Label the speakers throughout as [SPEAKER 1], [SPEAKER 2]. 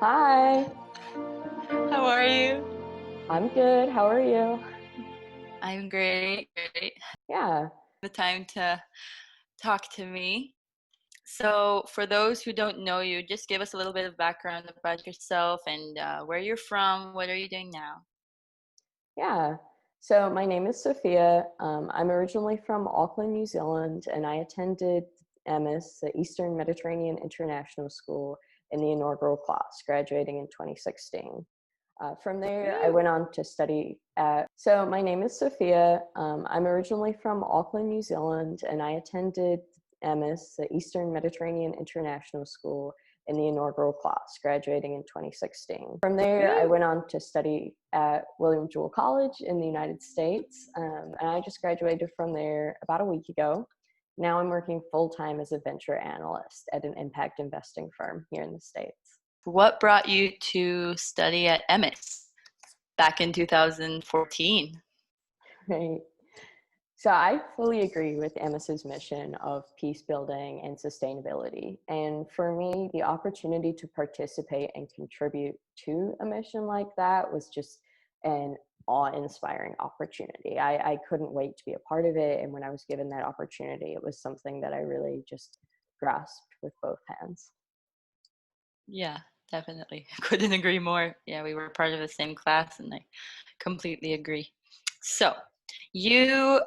[SPEAKER 1] Hi,
[SPEAKER 2] How are you?
[SPEAKER 1] I'm good. How are you?
[SPEAKER 2] I'm great. Great.
[SPEAKER 1] Yeah,
[SPEAKER 2] The time to talk to me. So, for those who don't know you, just give us a little bit of background about yourself and where you're from. What are you doing now?
[SPEAKER 1] yeah. So my name is Sophia. I'm originally from Auckland, New Zealand, and I attended EMIS, the Eastern Mediterranean International School, in the inaugural class, graduating in 2016. From there, I
[SPEAKER 2] Woo!
[SPEAKER 1] went on to study at. So my name is Sophia. I'm originally from Auckland, New Zealand, and I attended EMIS, the Eastern Mediterranean International School, in the inaugural class, graduating in 2016. From there, I
[SPEAKER 2] Woo!
[SPEAKER 1] went on to study at William Jewell College in the United States, and I just graduated from there about a week ago. Now I'm working full-time as a venture analyst at an impact investing firm here in the States.
[SPEAKER 2] What brought you to study at EMIS back in 2014?
[SPEAKER 1] Right. So I fully agree with EMIS's mission of peace building and sustainability. And for me, the opportunity to participate and contribute to a mission like that was just an awe-inspiring opportunity. I couldn't wait to be a part of it. And when I was given that opportunity, it was something that I really just grasped with both hands.
[SPEAKER 2] Yeah, definitely. Couldn't agree more. Yeah, we were part of the same class, and I completely agree. So, you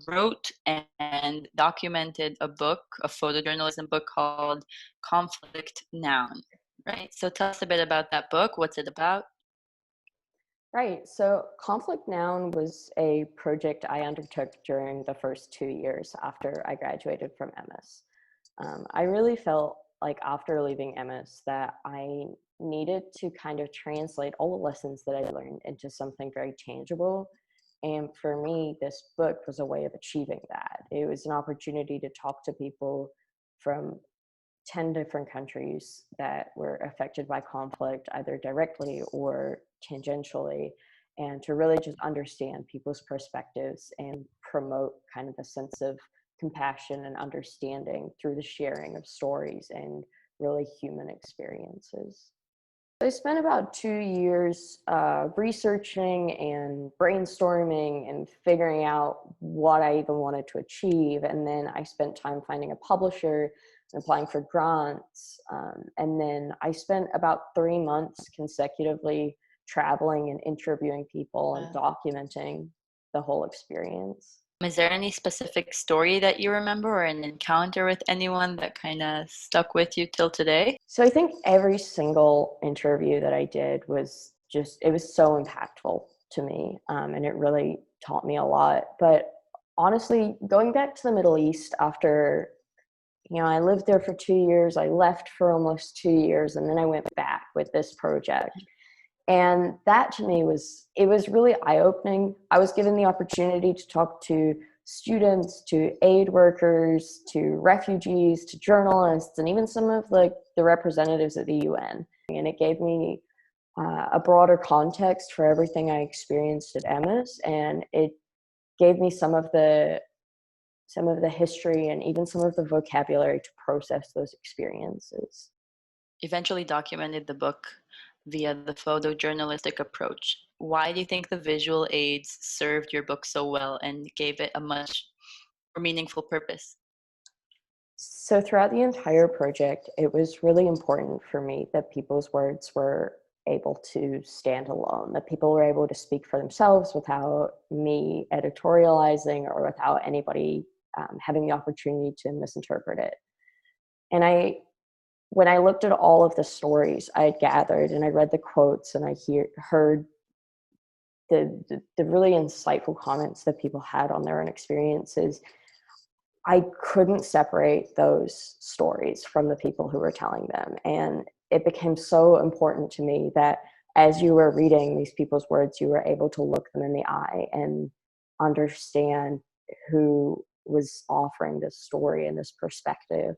[SPEAKER 2] wrote and documented a book, a photojournalism book called Conflict Noun, right? So, tell us a bit about that book. What's it about?
[SPEAKER 1] Right. So Conflict Noun was a project I undertook during the first 2 years after I graduated from EMIS. I really felt like after leaving EMIS that I needed to kind of translate all the lessons that I learned into something very tangible. And for me, this book was a way of achieving that. It was an opportunity to talk to people from 10 different countries that were affected by conflict, either directly or tangentially, and to really just understand people's perspectives and promote kind of a sense of compassion and understanding through the sharing of stories and really human experiences. I spent about 2 years researching and brainstorming and figuring out what I even wanted to achieve. And then I spent time finding a publisher and applying for grants. And then I spent about 3 months consecutively traveling and interviewing people and
[SPEAKER 2] Uh,
[SPEAKER 1] documenting the whole experience.
[SPEAKER 2] is there any specific story that you remember or an encounter with anyone that kind of stuck with you till today?
[SPEAKER 1] So I think every single interview that I did was just, it was so impactful to me. And it really taught me a lot. But honestly, going back to the Middle East after, I lived there for 2 years, I left for almost 2 years, and then I went back with this project. And that to me it was really eye-opening. I was given the opportunity to talk to students, to aid workers, to refugees, to journalists, and even some of the representatives of the UN. And it gave me a broader context for everything I experienced at EMIS, and it gave me some of the history and even some of the vocabulary to process those experiences.
[SPEAKER 2] Eventually documented the book via the photojournalistic approach. Why do you think the visual aids served your book so well and gave it a much more meaningful purpose?
[SPEAKER 1] So throughout the entire project, it was really important for me that people's words were able to stand alone, that people were able to speak for themselves without me editorializing or without anybody having the opportunity to misinterpret it. And when I looked at all of the stories I had gathered and I read the quotes and heard the really insightful comments that people had on their own experiences, I couldn't separate those stories from the people who were telling them. And it became so important to me that as you were reading these people's words, you were able to look them in the eye and understand who was offering this story and this perspective.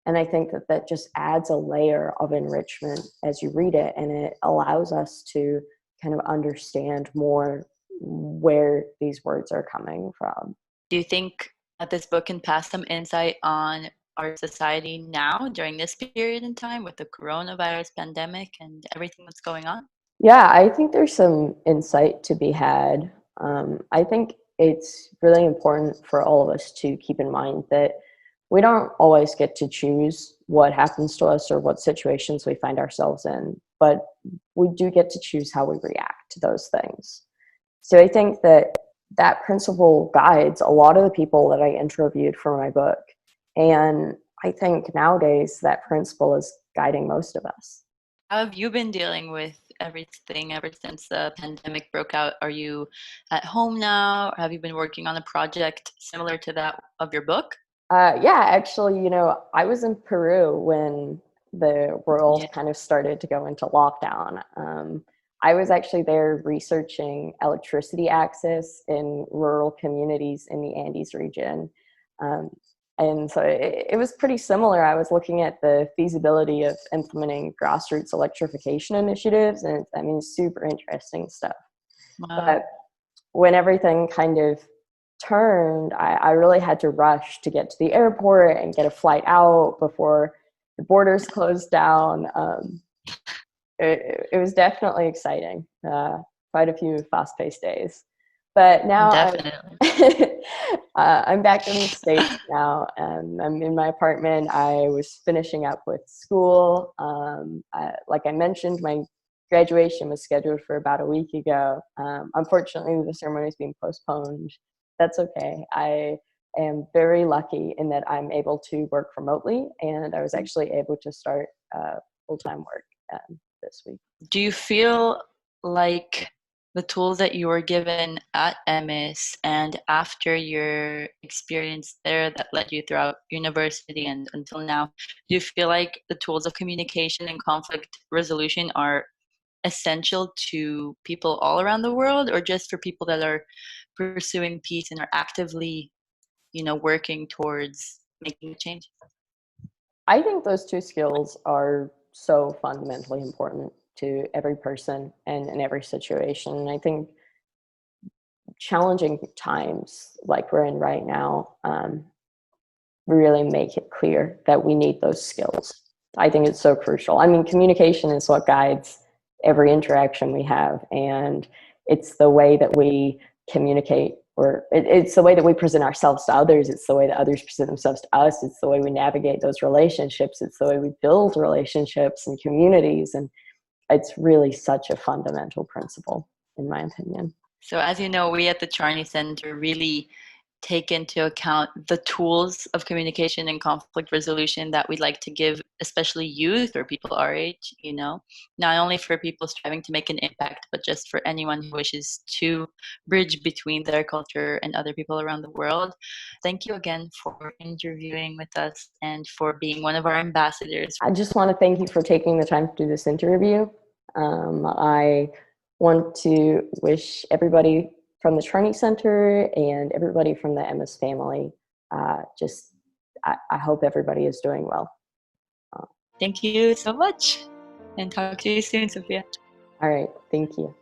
[SPEAKER 1] And I think that that just adds a layer of enrichment as you read it, and it allows us to kind of understand more where these words are coming from.
[SPEAKER 2] Do you think that this book can pass some insight on our society now during this period in time with the coronavirus pandemic and everything that's going on?
[SPEAKER 1] Yeah, I think there's some insight to be had. I think it's really important for all of us to keep in mind that we don't always get to choose what happens to us or what situations we find ourselves in, but we do get to choose how we react to those things. So I think that that principle guides a lot of the people that I interviewed for my book. And I think nowadays that principle is guiding most of us.
[SPEAKER 2] How have you been dealing with everything ever since the pandemic broke out? Are you at home now? Or have you been working on a project similar to that of your book?
[SPEAKER 1] Yeah, actually, I was in Peru when the world
[SPEAKER 2] Yeah.
[SPEAKER 1] kind of started to go into lockdown. I was actually there researching electricity access in rural communities in the Andes region. Um, and so it was pretty similar. I was looking at the feasibility of implementing grassroots electrification initiatives, and I mean, super interesting stuff.
[SPEAKER 2] Wow.
[SPEAKER 1] But when everything kind of turned, I really had to rush to get to the airport and get a flight out before the borders closed down. It was definitely exciting. Quite a few fast-paced days. But now
[SPEAKER 2] Definitely.
[SPEAKER 1] I'm back in the States now, and I'm in my apartment. I was finishing up with school. Like I mentioned, my graduation was scheduled for about a week ago. Unfortunately, the ceremony is being postponed. That's okay. I am very lucky in that I'm able to work remotely, and I was actually able to start full-time work this week.
[SPEAKER 2] Do you feel like the tools that you were given at EMIS and after your experience there that led you throughout university and until now, do you feel like the tools of communication and conflict resolution are essential to people all around the world, or just for people that are pursuing peace and are actively, working towards making a change?
[SPEAKER 1] I think those two skills are so fundamentally important to every person and in every situation. And I think challenging times like we're in right now really make it clear that we need those skills. I think it's so crucial. I mean, communication is what guides every interaction we have, and it's the way that we communicate, or it's the way that we present ourselves to others. It's the way that others present themselves to us. It's the way we navigate those relationships. It's the way we build relationships and communities, and it's really such a fundamental principle, in my opinion.
[SPEAKER 2] So as you know, we at the Charney Center really take into account the tools of communication and conflict resolution that we'd like to give, especially youth or people our age, not only for people striving to make an impact, but just for anyone who wishes to bridge between their culture and other people around the world. Thank you again for interviewing with us and for being one of our ambassadors.
[SPEAKER 1] I just want to thank you for taking the time to do this interview. I want to wish everybody from the Charney Center and everybody from the EMIS family, I hope everybody is doing well.
[SPEAKER 2] Thank you so much, and talk to you soon, Sofia.
[SPEAKER 1] All right, thank you.